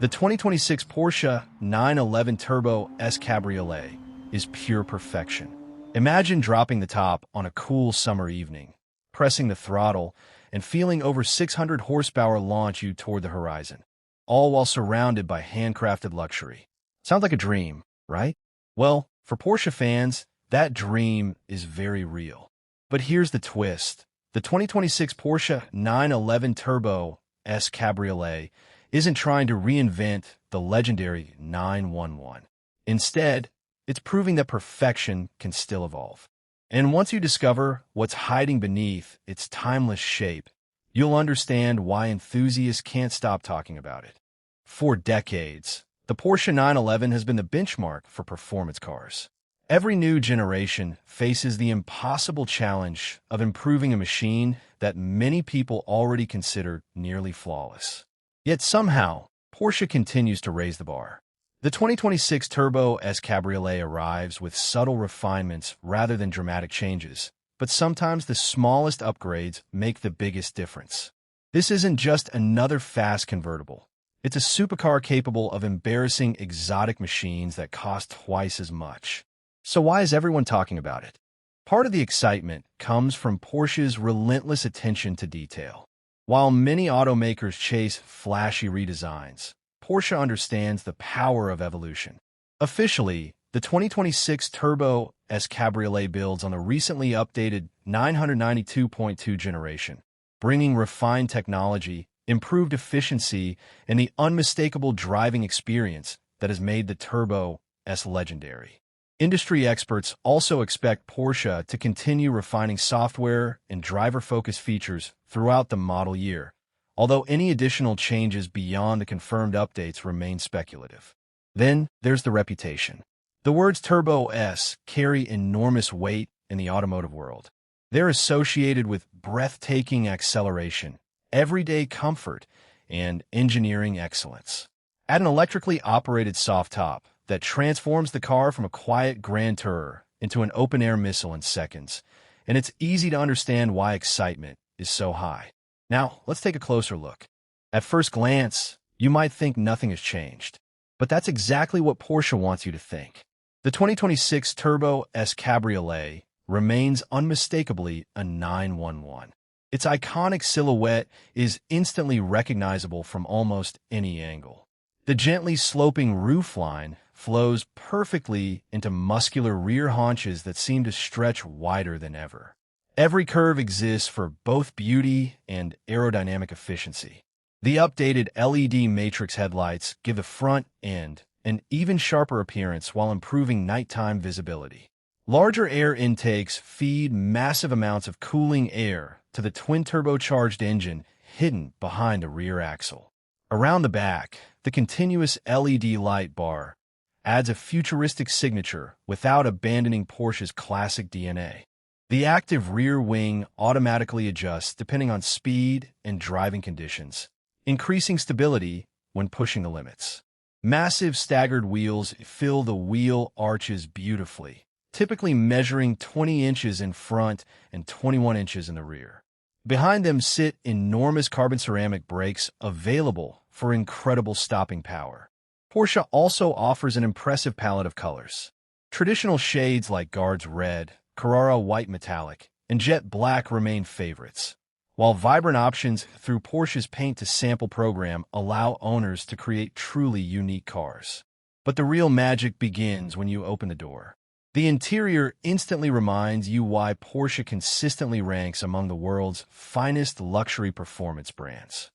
The 2026 Porsche 911 Turbo S Cabriolet is pure perfection. Imagine dropping the top on a cool summer evening, pressing the throttle, and feeling over 600 horsepower launch you toward the horizon, all while surrounded by handcrafted luxury. Sounds like a dream, right? Well, for Porsche fans, that dream is very real. But here's the twist. The 2026 Porsche 911 Turbo S Cabriolet isn't trying to reinvent the legendary 911. Instead, it's proving that perfection can still evolve. And once you discover what's hiding beneath its timeless shape, you'll understand why enthusiasts can't stop talking about it. For decades, the Porsche 911 has been the benchmark for performance cars. Every new generation faces the impossible challenge of improving a machine that many people already consider nearly flawless. Yet somehow, Porsche continues to raise the bar. The 2026 Turbo S Cabriolet arrives with subtle refinements rather than dramatic changes, but sometimes the smallest upgrades make the biggest difference. This isn't just another fast convertible. It's a supercar capable of embarrassing exotic machines that cost twice as much. So why is everyone talking about it? Part of the excitement comes from Porsche's relentless attention to detail. While many automakers chase flashy redesigns, Porsche understands the power of evolution. Officially, the 2026 Turbo S Cabriolet builds on the recently updated 992.2 generation, bringing refined technology, improved efficiency, and the unmistakable driving experience that has made the Turbo S legendary. Industry experts also expect Porsche to continue refining software and driver-focused features throughout the model year, although any additional changes beyond the confirmed updates remain speculative. Then there's the reputation. The words Turbo S carry enormous weight in the automotive world. They're associated with breathtaking acceleration, everyday comfort, and engineering excellence. Add an electrically operated soft top that transforms the car from a quiet grand tourer into an open-air missile in seconds, and it's easy to understand why excitement is so high. Now, let's take a closer look. At first glance, you might think nothing has changed, but that's exactly what Porsche wants you to think. The 2026 Turbo S Cabriolet remains unmistakably a 911. Its iconic silhouette is instantly recognizable from almost any angle. The gently sloping roofline flows perfectly into muscular rear haunches that seem to stretch wider than ever. Every curve exists for both beauty and aerodynamic efficiency. The updated LED matrix headlights give the front end an even sharper appearance while improving nighttime visibility. Larger air intakes feed massive amounts of cooling air to the twin-turbocharged engine hidden behind the rear axle. Around the back, the continuous LED light bar adds a futuristic signature without abandoning Porsche's classic DNA. The active rear wing automatically adjusts depending on speed and driving conditions, increasing stability when pushing the limits. Massive staggered wheels fill the wheel arches beautifully, typically measuring 20 inches in front and 21 inches in the rear. Behind them sit enormous carbon ceramic brakes available for incredible stopping power. Porsche also offers an impressive palette of colors. Traditional shades like Guards Red, Carrara White Metallic, and Jet Black remain favorites, while vibrant options through Porsche's paint-to-sample program allow owners to create truly unique cars. But the real magic begins when you open the door. The interior instantly reminds you why Porsche consistently ranks among the world's finest luxury performance brands.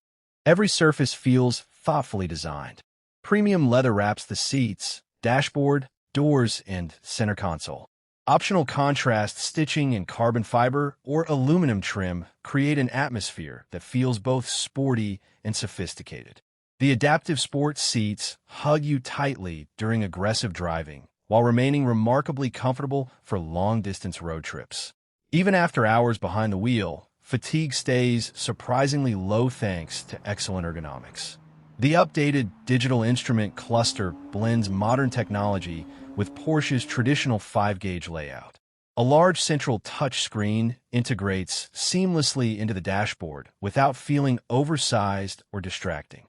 Every surface feels thoughtfully designed. Premium leather wraps the seats, dashboard, doors, and center console. Optional contrast stitching in carbon fiber or aluminum trim create an atmosphere that feels both sporty and sophisticated. The adaptive sport seats hug you tightly during aggressive driving, while remaining remarkably comfortable for long-distance road trips. Even after hours behind the wheel, fatigue stays surprisingly low thanks to excellent ergonomics. The updated digital instrument cluster blends modern technology with Porsche's traditional 5-gauge layout. A large central touchscreen integrates seamlessly into the dashboard without feeling oversized or distracting.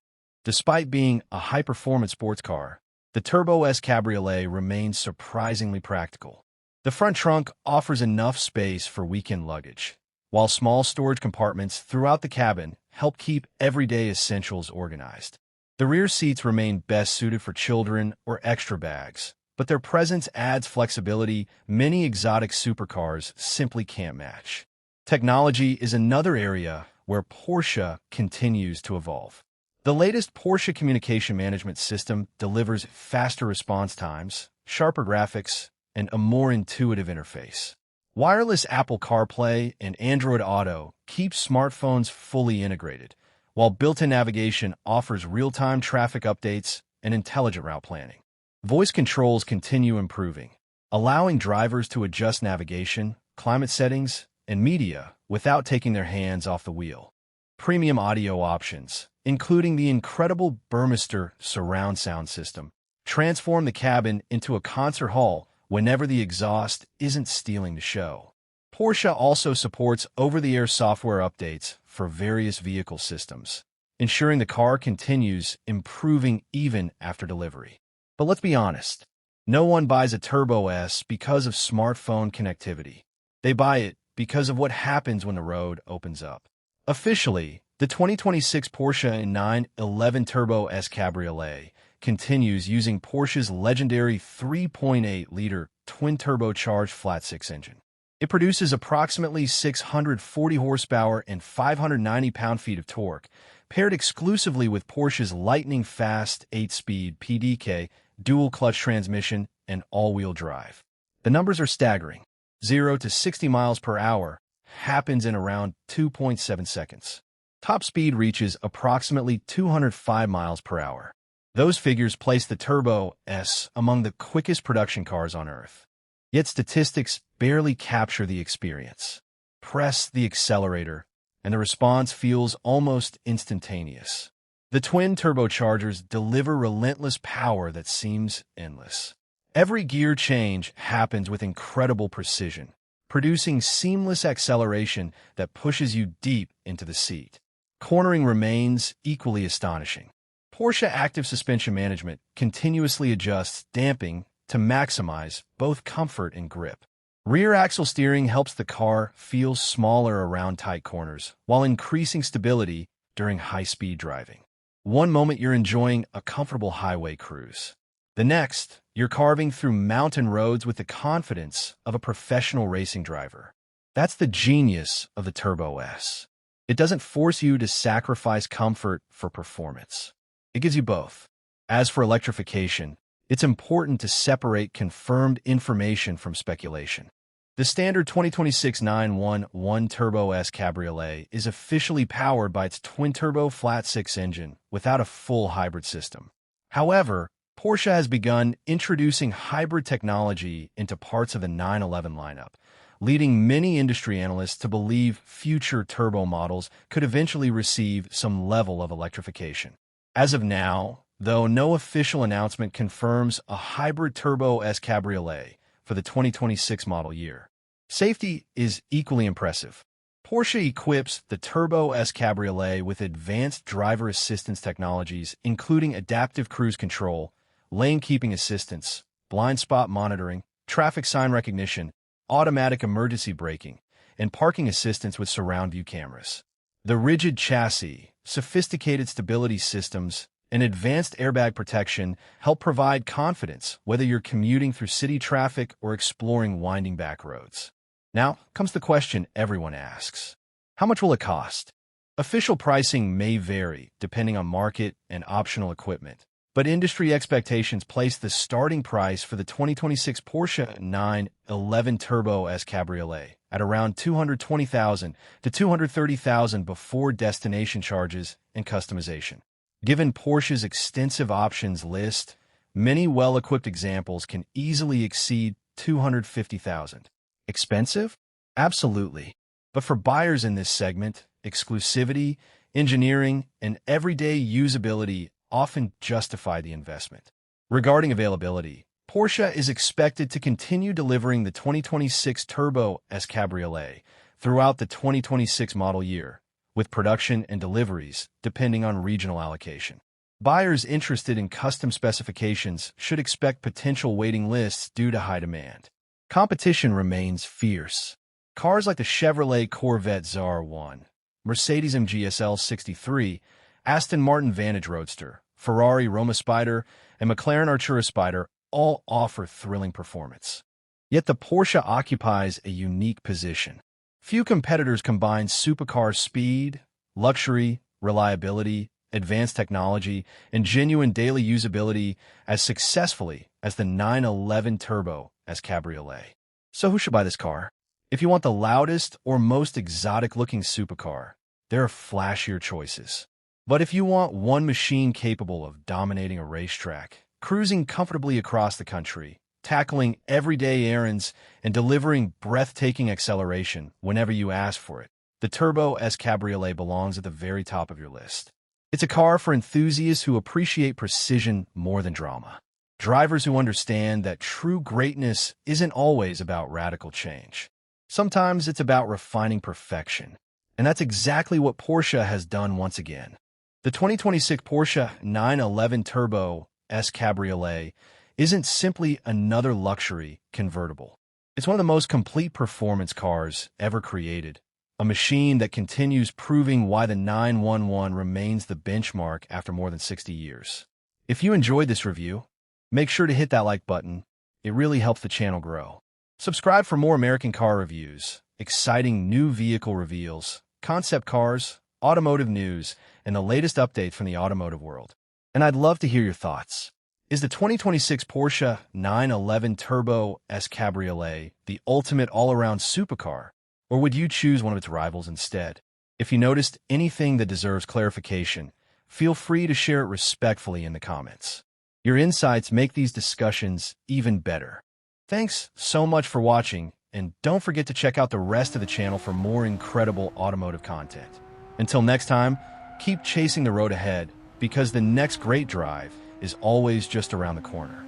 Despite being a high-performance sports car, the Turbo S Cabriolet remains surprisingly practical. The front trunk offers enough space for weekend luggage, while small storage compartments throughout the cabin help keep everyday essentials organized. The rear seats remain best suited for children or extra bags, but their presence adds flexibility many exotic supercars simply can't match. Technology is another area where Porsche continues to evolve. The latest Porsche communication management system delivers faster response times, sharper graphics, and a more intuitive interface. Wireless Apple CarPlay and Android Auto keep smartphones fully integrated, while built-in navigation offers real-time traffic updates and intelligent route planning. Voice controls continue improving, allowing drivers to adjust navigation, climate settings, and media without taking their hands off the wheel. Premium audio options, including the incredible Burmester surround sound system, transform the cabin into a concert hall whenever the exhaust isn't stealing the show. Porsche also supports over-the-air software updates for various vehicle systems, ensuring the car continues improving even after delivery. But let's be honest, no one buys a Turbo S because of smartphone connectivity. They buy it because of what happens when the road opens up. Officially, the 2026 Porsche 911 Turbo S Cabriolet continues using Porsche's legendary 3.8-liter twin-turbocharged flat-six engine. It produces approximately 640 horsepower and 590 pound-feet of torque, paired exclusively with Porsche's lightning-fast 8-speed PDK dual-clutch transmission and all-wheel drive. The numbers are staggering. 0 to 60 miles per hour happens in around 2.7 seconds. Top speed reaches approximately 205 miles per hour. Those figures place the Turbo S among the quickest production cars on Earth. Yet statistics barely capture the experience. Press the accelerator, and the response feels almost instantaneous. The twin turbochargers deliver relentless power that seems endless. Every gear change happens with incredible precision, producing seamless acceleration that pushes you deep into the seat. Cornering remains equally astonishing. Porsche Active Suspension Management continuously adjusts damping to maximize both comfort and grip. Rear axle steering helps the car feel smaller around tight corners, while increasing stability during high-speed driving. One moment you're enjoying a comfortable highway cruise. The next, you're carving through mountain roads with the confidence of a professional racing driver. That's the genius of the Turbo S. It doesn't force you to sacrifice comfort for performance. It gives you both. As for electrification, it's important to separate confirmed information from speculation. The standard 2026 911 Turbo S Cabriolet is officially powered by its twin-turbo flat-six engine without a full hybrid system. However, Porsche has begun introducing hybrid technology into parts of the 911 lineup, leading many industry analysts to believe future turbo models could eventually receive some level of electrification. As of now, though, no official announcement confirms a hybrid Turbo S Cabriolet for the 2026 model year. Safety is equally impressive. Porsche equips the Turbo S Cabriolet with advanced driver assistance technologies, including adaptive cruise control, lane keeping assistance, blind spot monitoring, traffic sign recognition, automatic emergency braking, and parking assistance with surround view cameras. The rigid chassis, sophisticated stability systems, and advanced airbag protection help provide confidence whether you're commuting through city traffic or exploring winding back roads. Now comes the question everyone asks. How much will it cost? Official pricing may vary depending on market and optional equipment, but industry expectations place the starting price for the 2026 Porsche 911 Turbo S Cabriolet at around $220,000 to $230,000 before destination charges and customization. Given Porsche's extensive options list, many well-equipped examples can easily exceed $250,000. Expensive? Absolutely. But for buyers in this segment, exclusivity, engineering, and everyday usability often justify the investment. Regarding availability, Porsche is expected to continue delivering the 2026 Turbo S Cabriolet throughout the 2026 model year, with production and deliveries depending on regional allocation. Buyers interested in custom specifications should expect potential waiting lists due to high demand. Competition remains fierce. Cars like the Chevrolet Corvette ZR1, Mercedes-AMG SL 63, Aston Martin Vantage Roadster, Ferrari Roma Spider, and McLaren Artura Spider all offer thrilling performance. Yet the Porsche occupies a unique position. Few competitors combine supercar speed, luxury, reliability, advanced technology, and genuine daily usability as successfully as the 911 Turbo S Cabriolet. So who should buy this car? If you want the loudest or most exotic-looking supercar, there are flashier choices. But if you want one machine capable of dominating a racetrack, cruising comfortably across the country, tackling everyday errands, and delivering breathtaking acceleration whenever you ask for it, the Turbo S Cabriolet belongs at the very top of your list. It's a car for enthusiasts who appreciate precision more than drama. Drivers who understand that true greatness isn't always about radical change. Sometimes it's about refining perfection. And that's exactly what Porsche has done once again. The 2026 Porsche 911 Turbo S Cabriolet isn't simply another luxury convertible. It's one of the most complete performance cars ever created, a machine that continues proving why the 911 remains the benchmark after more than 60 years. If you enjoyed this review, make sure to hit that like button. It really helps the channel grow. Subscribe for more American car reviews, exciting new vehicle reveals, concept cars, automotive news, and the latest updates from the automotive world. And I'd love to hear your thoughts. Is the 2026 Porsche 911 Turbo S Cabriolet the ultimate all-around supercar, or would you choose one of its rivals instead? If you noticed anything that deserves clarification, feel free to share it respectfully in the comments. Your insights make these discussions even better. Thanks so much for watching, and don't forget to check out the rest of the channel for more incredible automotive content. Until next time, keep chasing the road ahead, because the next great drive is always just around the corner.